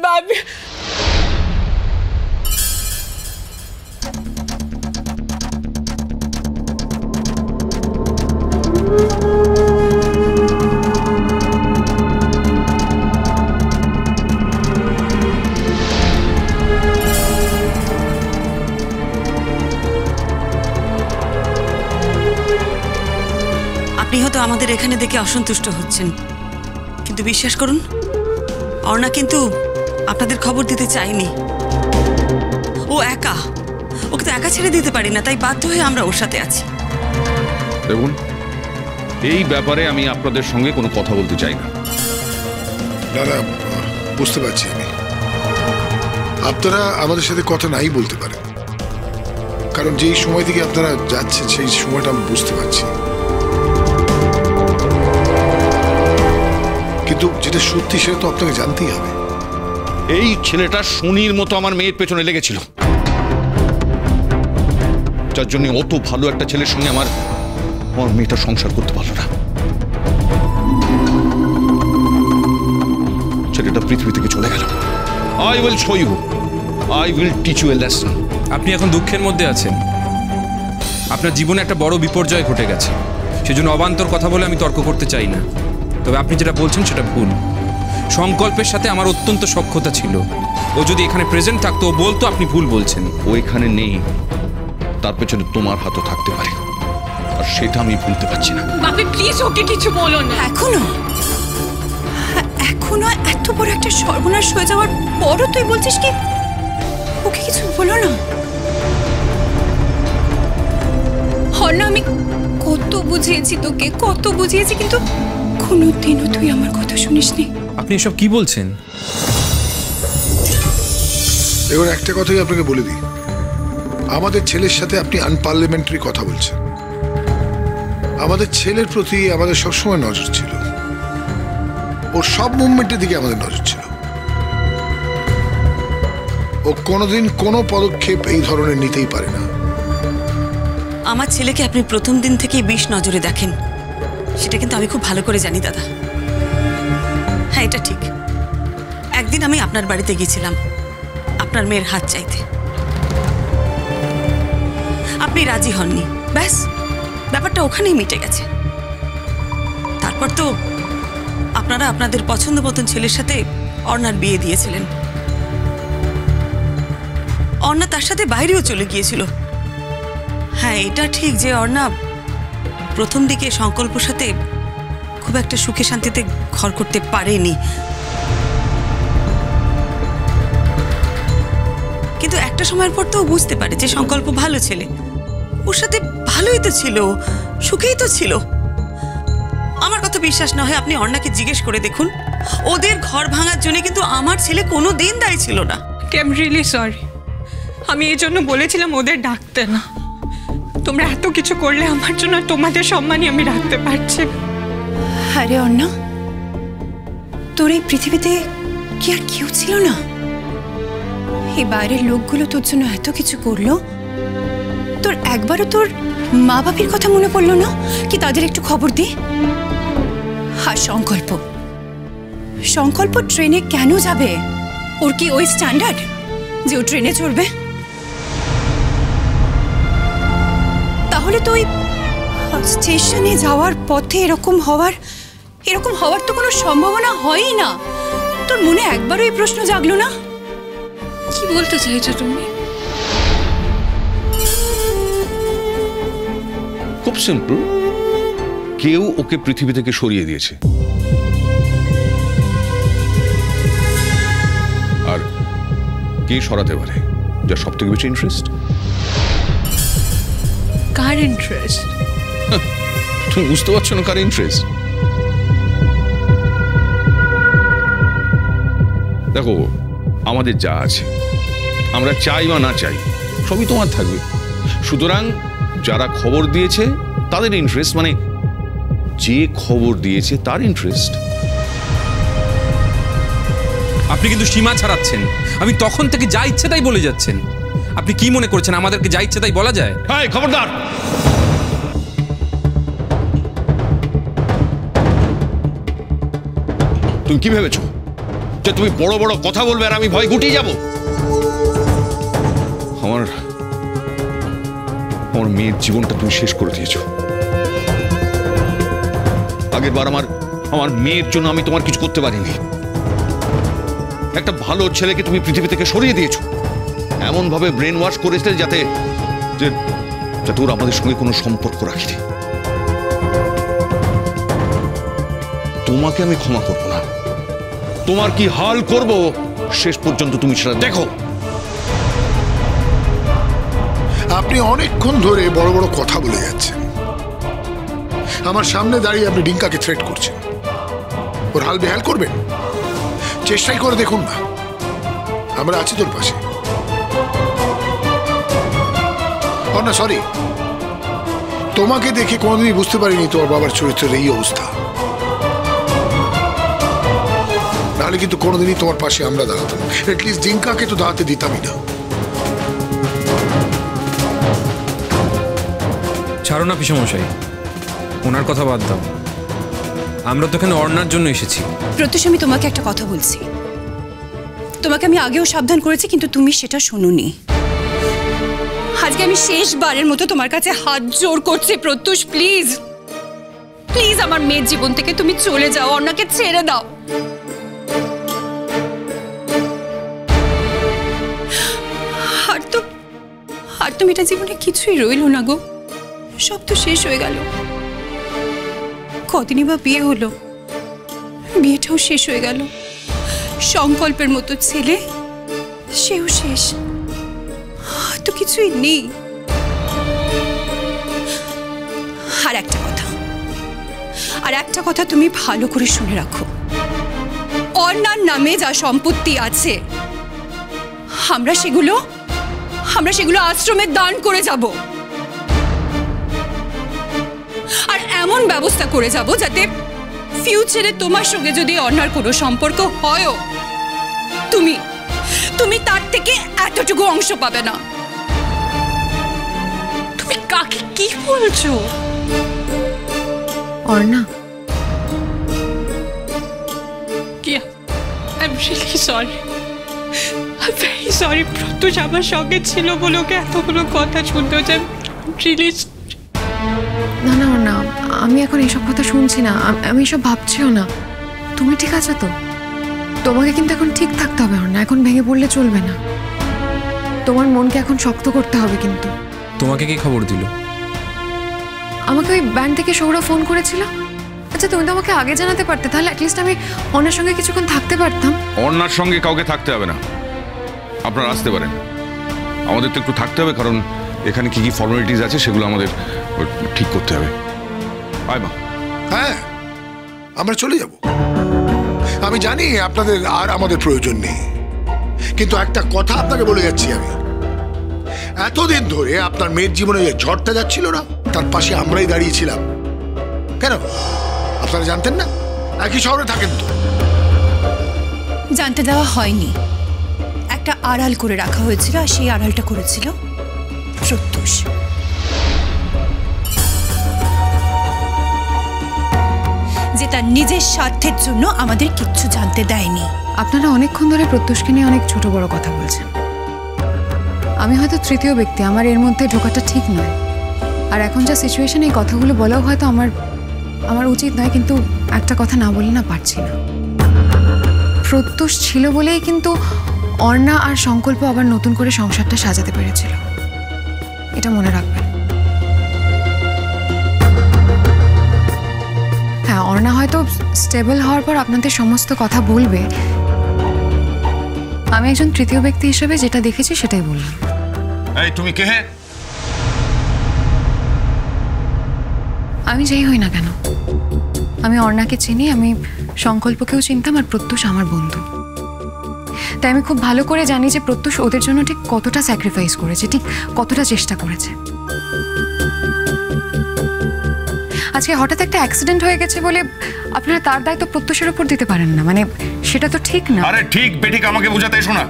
ভাবি। আপনি হয়তো আমাদের এখানে দেখে অসন্তুষ্ট হচ্ছেন, কিন্তু বিশ্বাস করুন অর্ণা কিন্তু আপনাদের খবর দিতে চায়নি। ও একা, ওকে তো একা ছেড়ে দিতে পারি না, তাই বাধ্য হয়ে আমরা ওর সাথে আছি। দেখুন, এই ব্যাপারে আমি আপনাদের সঙ্গে কোনো কথা বলতে চাই না। না, বুঝতে পারছি আমি। আপনারা আমাদের সাথে কথা নাই বলতে পারেন, কারণ যেই সময় থেকে আপনারা যাচ্ছেন সেই সময়টা আমি বুঝতে পারছি। কিন্তু যেটা সত্যি সেটা তো আপনাকে জানতেই হবে। এই ছেলেটা শনির মতো আমার মেয়ের পেছনে লেগেছিল, যার জন্য অত ভালো একটা ছেলের সঙ্গে আমার মেয়েটা সংসার করতে পারলো না। ছেলেটা পৃথিবী থেকে চলে গেল। I will show you. I will teach you a lesson. আপনি এখন দুঃখের মধ্যে আছেন। আপনার জীবনে একটা বড় বিপর্যয় ঘটে গেছে, সেজন্য অবান্তর কথা বলে আমি তর্ক করতে চাই না। তবে আপনি যেটা বলছেন সেটা ভুল। সংকল্পের সাথে আমার অত্যন্ত সখ্যতা ছিল। ও যদি এখানে প্রেজেন্ট থাকতো, ও বলতো আপনি ভুল বলছেন। ও এখানে নেই, তার পেছনে তোমার হাতও থাকতে পারে, আর সেটা আমি ভুলতে পারছি না। ভাবি প্লিজ ওকে কিছু বলো না। এখনো এত বড় একটা সর্বনাশ হয়ে যাওয়ার পরও তুই বলছিস কি ওকে কিছু বলো না? অর্ণা, আমি কত বুঝিয়েছি তোকে, কত বুঝিয়েছি, কিন্তু কোনোদিনও তুই আমার কথা শুনিসনি। আপনি এসব কি বলছেন? এবার একটা কথাই আপনাকে বলে দিই, আমাদের ছেলের সাথে আপনি আনপার্লামেন্টারি কথা বলছেন। আমাদের ছেলের প্রতি আমাদের সবসময় নজর ছিল, ওর সব মুভমেন্টের দিকে আমাদের নজর ছিল। ও কোনোদিন কোনো পদক্ষেপ এই ধরনের নিতেই পারে না। আমার ছেলেকে আপনি প্রথম দিন থেকেই বিষ নজরে দেখেন, সেটা কিন্তু আমি খুব ভালো করে জানি দাদা। হ্যাঁ, এটা ঠিক। একদিন আমি আপনার বাড়িতে গিয়েছিলাম আপনার মেয়ের হাত চাইতে, আপনি রাজি হননি, ব্যাস ব্যাপারটা ওখানেই মিটে গেছে। তারপর তো আপনারা আপনাদের পছন্দ মতন ছেলের সাথে অর্ণার বিয়ে দিয়েছিলেন। অর্ণা তার সাথে বাইরেও চলে গিয়েছিল। হ্যাঁ, এটা ঠিক যে অর্ণা প্রথম দিকে সংকল্পর সাথে খুব একটা সুখে শান্তিতে ঘর করতে পারেনি, কিন্তু একটা সময়ের পর তো বুঝতে পারে যে সংকল্প ভালো ছেলে, ওর সাথে ভালোই তো ছিল, সুখেই তো ছিল। আমার কথা বিশ্বাস না হয় আপনি অর্ণাকে জিজ্ঞেস করে দেখুন, ওদের ঘর ভাঙার জন্য কিন্তু আমার ছেলে কোনো দিন দায়ী ছিল না। আই এম রিয়েলি সরি, আমি এই জন্য বলেছিলাম ওদের ডাকতে না। তোমরা এত কিছু করলে আমার জন্য, তোমাদের সম্মানই আমি রাখতে পারছি না। আরে অর্ণা, তোর এই পৃথিবীতে কি আর কেউ ছিল না? এই বাইরের লোকগুলো তোর জন্য এত কিছু করলো, তোর একবারও তোর মা বাপির কথা মনে পড়লো না কি তাদের একটু খবর দি? আর সংকল্প ট্রেনে কেন যাবে? ওর কি ওই স্ট্যান্ডার্ড যে ও ট্রেনে চড়বে? তাহলে তো ওই স্টেশনে যাওয়ার পথে এরকম হওয়ার তো কোনো সম্ভাবনা হয়ই না। তোর মনে একবারও এই প্রশ্ন জাগলো না? কি বলতে চাইছো তুমি? খুব সিম্পল, কেউ ওকে পৃথিবী থেকে সরিয়ে দিয়েছে, আর কে সরাতে পারে যার সব থেকে বেশি ইন্টারেস্ট? কার ইন্টারেস্ট? তুমি বুঝতে পারছো না কার ইন্টারেস্ট? দেখো, আমাদের যা আছে, আমরা চাই বা না চাই সবই তোমার থাকবে। সুতরাং যারা খবর দিয়েছে তাদের ইন্টারেস্ট, মানে যে খবর দিয়েছে তার ইন্টারেস্ট। আপনি কিন্তু সীমা ছাড়াচ্ছেন। আমি তখন থেকে যা ইচ্ছে তাই বলে যাচ্ছেন। আপনি কি মনে করছেন আমাদেরকে যা ইচ্ছে তাই বলা যায়? হ্যাঁ, খবরদার। তুমি কি ভেবেছো যে তুমি বড় বড় কথা বলবে আর আমি ভয় গুটিয়ে যাব? আমার মেয়ের জীবনটা তুমি শেষ করে দিয়েছো। আগের বার আমার মেয়ের জন্য আমি তোমার কিছু করতে পারিনি। একটা ভালো ছেলেকে তুমি পৃথিবী থেকে সরিয়ে দিয়েছো, এমন ভাবে ব্রেন ওয়াশ করেছিলে যাতে ওর আমাদের সঙ্গে কোনো সম্পর্ক রাখিনি। তোমাকে আমি ক্ষমা করব না। তোমার কি হাল করব শেষ পর্যন্ত তুমি সেটা দেখো। আপনি অনেকক্ষণ ধরে বড় বড় কথা বলে যাচ্ছেন। আমার সামনে দাঁড়িয়ে আপনি ডিঙ্কাকে থ্রেট করছেন। ওর হাল বেহাল করবেন? চেষ্টাই করে দেখুন না, আমরা আছি তোর পাশে। না সরি, তোমাকে দেখে কোনোদিনই বুঝতে পারিনি তোমার বাবার চরিত্রের এই অবস্থা। নাহলে কিন্তু কোনোদিনই তোমার পাশে আমরা দাঁড়াতাম, এটলিস্ট ডিঙ্কাকে তো দাঁড়াতে দিতামই না। ছাড়ো না পিসমশাই, ওনার কথা বাদ দাও। আমরা তো এখানে অর্ণার জন্য এসেছি। প্রত্যুষ, আমি তোমাকে একটা কথা বলছি। তোমাকে আমি আগেও সাবধান করেছি, কিন্তু তুমি সেটা শোনোনি। আজকে আমি শেষবারের মতো তোমার কাছে হাত জোড় করছি প্রত্যুষ, প্লিজ প্লিজ আমার মেয়ের জীবন থেকে তুমি চলে যাও, অর্ণাকে ছেড়ে দাও। আর তো মেয়েটা জীবনে কিছুই রইল না গো, সব তো শেষ হয়ে গেল। কদিনই বা বিয়ে হলো, বিয়েটাও শেষ হয়ে গেল। সংকল্পের মতো ছেলে, সেও শেষ, তো কিছুই নেই। আর একটা কথা তুমি ভালো করে শুনে রাখো, অর্ণার নামে যা সম্পত্তি আছে আমরা সেগুলো আশ্রমে দান করে যাব। আর এমন ব্যবস্থা করে যাব যাতে ফিউচারে তোমার সঙ্গে যদি অর্ণার কোনো সম্পর্ক হয়, তুমি তার থেকে এতটুকু অংশ পাবে না। তুমি কাকে কি বলছো? Arna, I'm really sorry. I'm very sorry. প্রত্যুষ আমার সঙ্গে ছিল বলে ওকে এতগুলো কথা শুনতে হচ্ছে। না না অর্ণা, আমি এখন এইসব কথা শুনছি না, আমি এসব ভাবছিও না। তুমি ঠিক আছো তো? তোমাকে কিন্তু এখন ঠিক থাকতে হবে অর্ণা, এখন ভেঙে পড়লে চলবে না। তোমার মনকে এখন শক্ত করতে হবে। কিন্তু তোমাকে কি খবর দিল? আমাকে ওই ব্যান্ড থেকে সৌরভ ফোন করেছিল। আচ্ছা, তুমি তো আমাকে আগে জানাতে পারতে, তাহলে অ্যাটলিস্ট আমি অর্ণার সঙ্গে কিছুক্ষণ থাকতে পারতাম। অর্ণার সঙ্গে কাউকে থাকতে হবে না, আপনারা আসতে পারেন। আমাদের তো একটু থাকতে হবে, কারণ এখানে কি কি ফর্মালিটিস আছে সেগুলো আমাদের ঠিক করতে হবে। আয় মা। হ্যাঁ, আমরা চলে যাব। আমি জানি আপনাদের আর আমাদের প্রয়োজন নেই, কিন্তু একটা কথা আপনাকে বলে যাচ্ছি আমি, এতদিন ধরে আপনার মেয়ের জীবনে যে ঝড়টা যাচ্ছিল না, তার পাশে আমরাই দাঁড়িয়েছিলাম। কেন আপনারা জানতেন না? একই শহরে থাকেন তো। জানতে দেওয়া হয়নি, একটা আড়াল করে রাখা হয়েছিল, আর সেই আড়ালটা করেছিল প্রত্যুষ। যে তার নিজের স্বার্থের জন্য আমাদের কিচ্ছু জানতে দেয়নি। আপনারা অনেকক্ষণ ধরে প্রত্যুষকে নিয়ে অনেক ছোট বড় কথা বলছেন। আমি হয়তো তৃতীয় ব্যক্তি, আমার এর মধ্যে ঢোকাটা ঠিক নয়। আর এখন যা সিচুয়েশন, এই কথাগুলো বলাও হয়তো আমার উচিত নয়, কিন্তু একটা কথা না বলে না পারছি না। প্রত্যুষ ছিল বলেই কিন্তু অর্ণা আর সংকল্প আবার নতুন করে সংসারটা সাজাতে পেরেছিল, এটা মনে রাখবেন। হ্যাঁ, অর্ণা হয়তো স্টেবল হওয়ার পর আপনাদের সমস্ত কথা বলবে। আমি একজন তৃতীয় ব্যক্তি হিসেবে যেটা দেখেছি সেটাই বললাম। এই তুমি কে? আমি যেই হই না কেন, আমি অর্ণাকে চিনি, আমি সংকল্পকেও চিনতাম, আর প্রত্যুষ আমার বন্ধু। তাই আমি খুব ভালো করে জানি যে প্রত্যুষ ওদের জন্য ঠিক কতটা স্যাক্রিফাইস করেছে, ঠিক কতটা চেষ্টা করেছে। আজকে হঠাৎ একটা অ্যাক্সিডেন্ট হয়ে গেছে বলে আপনারা তার দায়িত্ব প্রত্যুষের উপর দিতে পারেন না, মানে সেটা তো ঠিক না। আরে ঠিক বেঠিক আমাকে বোঝাতে এসো না।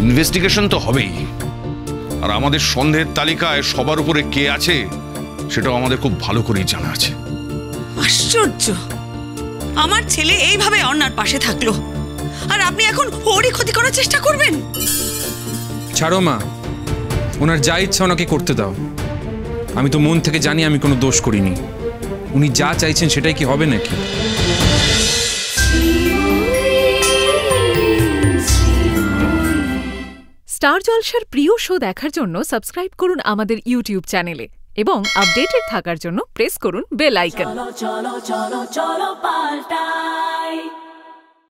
ইনভেস্টিগেশন তো হবেই, আর আমাদের সন্দেহের তালিকায় সবার উপরে কে আছে সেটাও আমাদের খুব ভালো করেই জানা আছে। আশ্চর্য, আমার ছেলে এইভাবে অন্যার পাশে থাকলো, আর আপনি এখন ওরই ক্ষতি করার চেষ্টা করবেন? ছাড়ো মা, ওনার যা ইচ্ছা ওনাকে করতে দাও। আমি তো মন থেকে জানি আমি কোনো দোষ করিনি। উনি যা চাইছেন সেটাই কি হবে নাকি? স্টার জলসার প্রিয় শো দেখার জন্য সাবস্ক্রাইব করুন আমাদের ইউটিউব চ্যানেলে এবং আপডেটেড থাকার জন্য প্রেস করুন বেল আইকন। চলো চলো চলো চলো পাল্টাই।